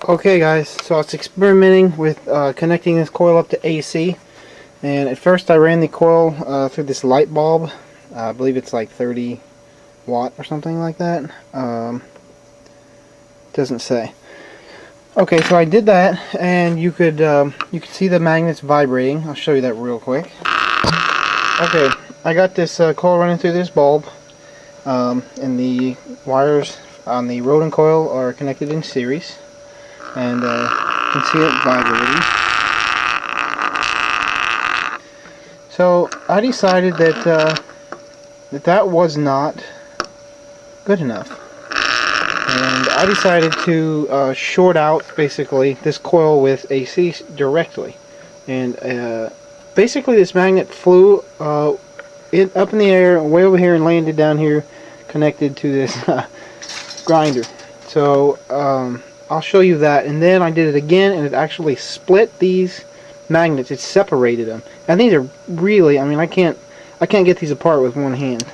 Okay guys, so I was experimenting with connecting this coil up to AC, and at first I ran the coil through this light bulb. I believe it's like 30 watt or something like that. Doesn't say. Okay, so I did that, and you could see the magnets vibrating. I'll show you that real quick. Okay, I got this coil running through this bulb, and the wires on the rodent coil are connected in series. And you can see it vibrating. So I decided that that was not good enough, and I decided to short out basically this coil with AC directly. And basically this magnet flew up in the air, way over here, and landed down here, connected to this grinder. So I'll show you that. And then I did it again, and it actually split these magnets. It separated them. And these are really, I mean, I can't get these apart with one hand.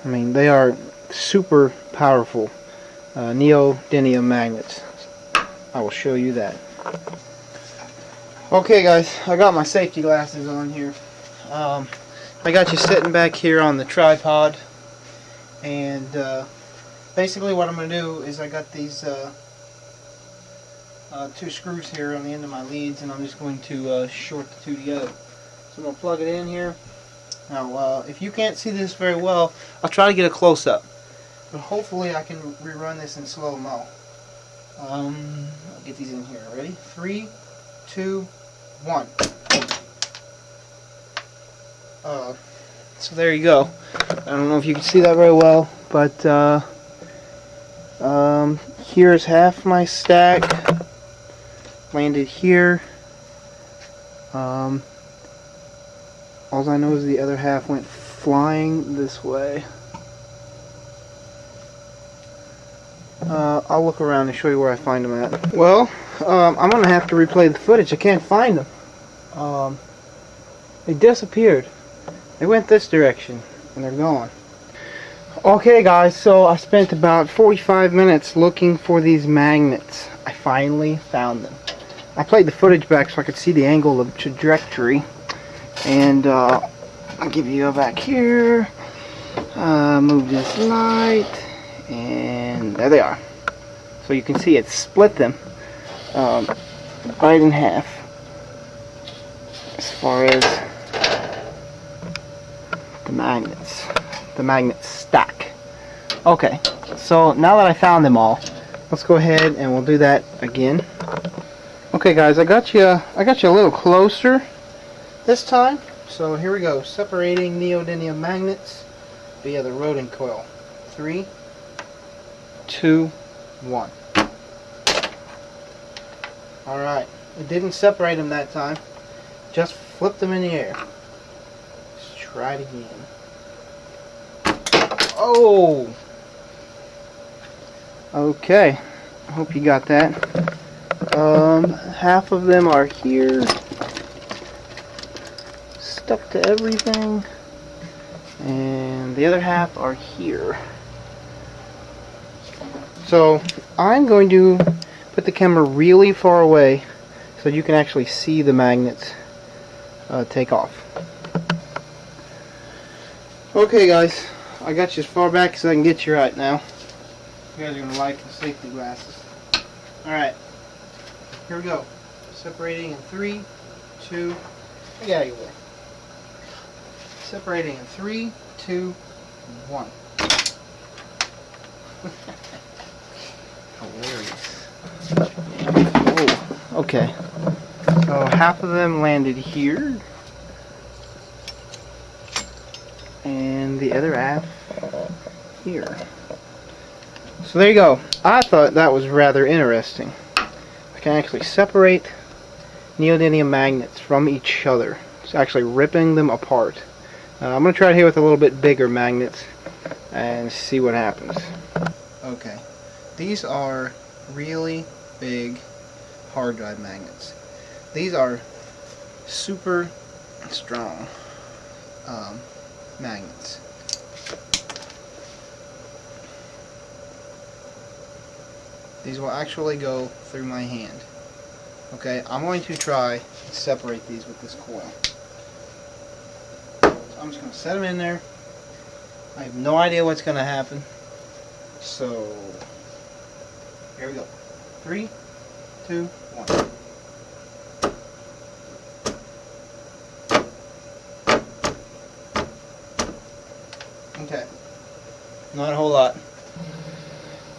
I mean, they are super powerful neodymium magnets. I will show you that. Okay guys, I got my safety glasses on here. I got you sitting back here on the tripod, and basically what I'm going to do is I got these two screws here on the end of my leads, and I'm just going to short the two together. So I'm going to plug it in here. Now if you can't see this very well, I'll try to get a close-up, but hopefully I can rerun this in slow-mo. I'll get these in here. Ready? 3, 2, 1. So there you go. I don't know if you can see that very well, but here's half my stack. Landed here. All I know is the other half went flying this way. I'll look around and show you where I find them at. Well, I'm gonna have to replay the footage. I can't find them. They disappeared. They went this direction, and they're gone. Okay guys, so I spent about 45 minutes looking for these magnets. I finally found them. I played the footage back so I could see the angle of trajectory, and I'll give you a back here, move this light, and there they are. So you can see it split them right in half as far as the magnet stack. Okay, so now that I found them all, let's go ahead and we'll do that again. Okay guys, I got you a little closer this time. So here we go, separating neodymium magnets via the rodent coil. 3, 2, 1. Alright, it didn't separate them that time, just flipped them in the air. Let's try it again. Oh! Okay, I hope you got that. Half of them are here, stuck to everything, and the other half are here. So I'm going to put the camera really far away so you can actually see the magnets take off. Okay guys, I got you as far back as I can get you right now. You guys are going to like the safety glasses. Alright. Here we go. Separating in 3, 2, get out of your way. Separating in 3, 2, 1. Hilarious. Oh, okay. So half of them landed here, and the other half here. So there you go. I thought that was rather interesting. I can actually separate neodymium magnets from each other. It's actually ripping them apart. I'm going to try it here with a little bit bigger magnets and see what happens. Okay, these are really big hard drive magnets. These are super strong magnets. These will actually go through my hand. Okay, I'm going to try to separate these with this coil. So I'm just going to set them in there. I have no idea what's going to happen. So, here we go. 3, 2, 1. Okay, not a whole lot.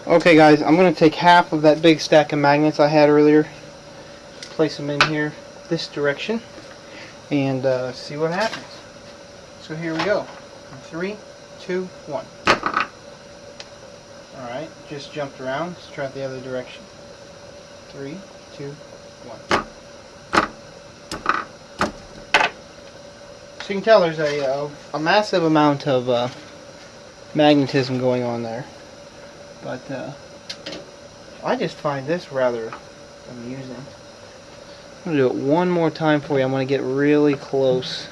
Okay guys, I'm going to take half of that big stack of magnets I had earlier, place them in here this direction, and see what happens. So here we go. 3, 2, 1. Alright, just jumped around. Let's try it the other direction. 3, 2, 1. So you can tell there's a massive amount of magnetism going on there. But I just find this rather amusing. I'm going to do it one more time for you. I'm going to get really close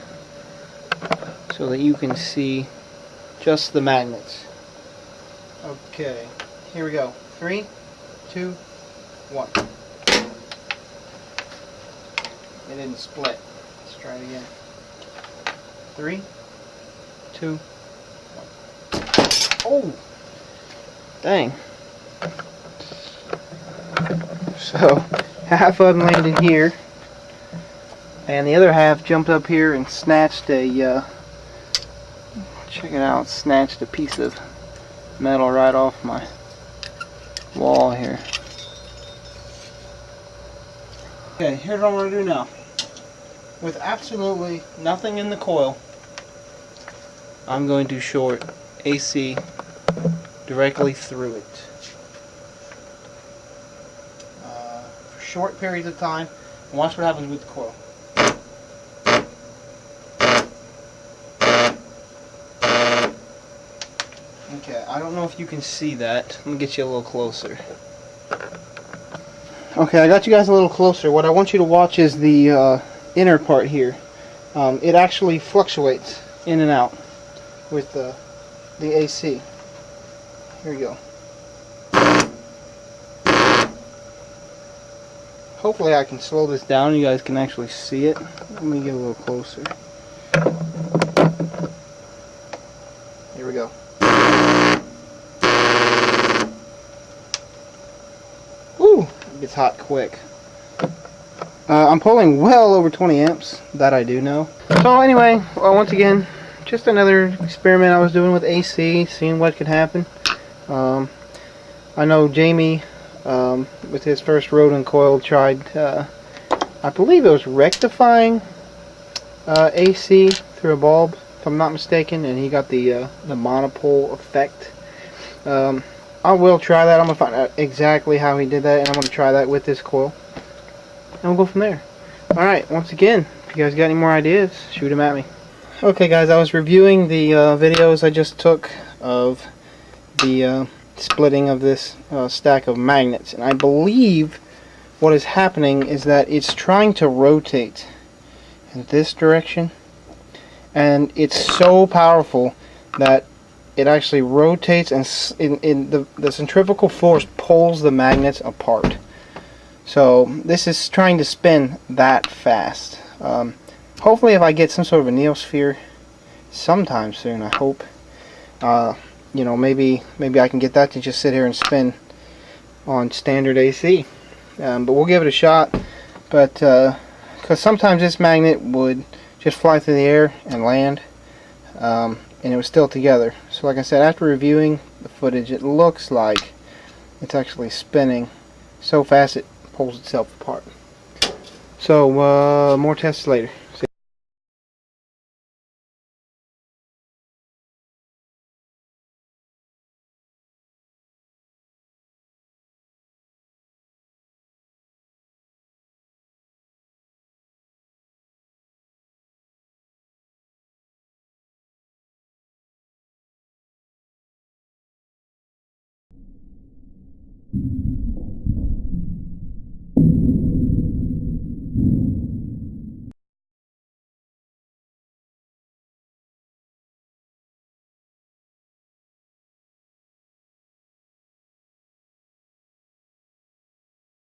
so that you can see just the magnets. Okay, here we go. 3, 2, 1. It didn't split. Let's try it again. 3, 2, 1. Oh! Dang. So, half of them landed here, and the other half jumped up here and snatched a, check it out, snatched a piece of metal right off my wall here. Okay, here's what I'm going to do now. With absolutely nothing in the coil, I'm going to short AC directly through it for short periods of time, and watch what happens with the coil. Okay, I don't know if you can see that. Let me get you a little closer. Okay, I got you guys a little closer. What I want you to watch is the inner part here. It actually fluctuates in and out with the AC. Here we go. Hopefully I can slow this down. You guys can actually see it. Let me get a little closer. Here we go. Woo! It gets hot quick. I'm pulling well over 20 amps. That I do know. So anyway, once again, just another experiment I was doing with AC, seeing what could happen. I know Jamie, with his first Rodent coil, tried, I believe it was rectifying AC through a bulb, if I'm not mistaken, and he got the monopole effect. I will try that. I'm going to find out exactly how he did that, and I'm going to try that with this coil, and we'll go from there. Alright, once again, if you guys got any more ideas, shoot them at me. Okay guys, I was reviewing the videos I just took of the splitting of this stack of magnets, and I believe what is happening is that it's trying to rotate in this direction, and it's so powerful that it actually rotates, and the centrifugal force pulls the magnets apart. So this is trying to spin that fast. Hopefully if I get some sort of a neosphere sometime soon, I hope, you know, maybe I can get that to just sit here and spin on standard AC. But we'll give it a shot. But because sometimes this magnet would just fly through the air and land, and it was still together. So like I said, after reviewing the footage, it looks like it's actually spinning so fast it pulls itself apart. So more tests later.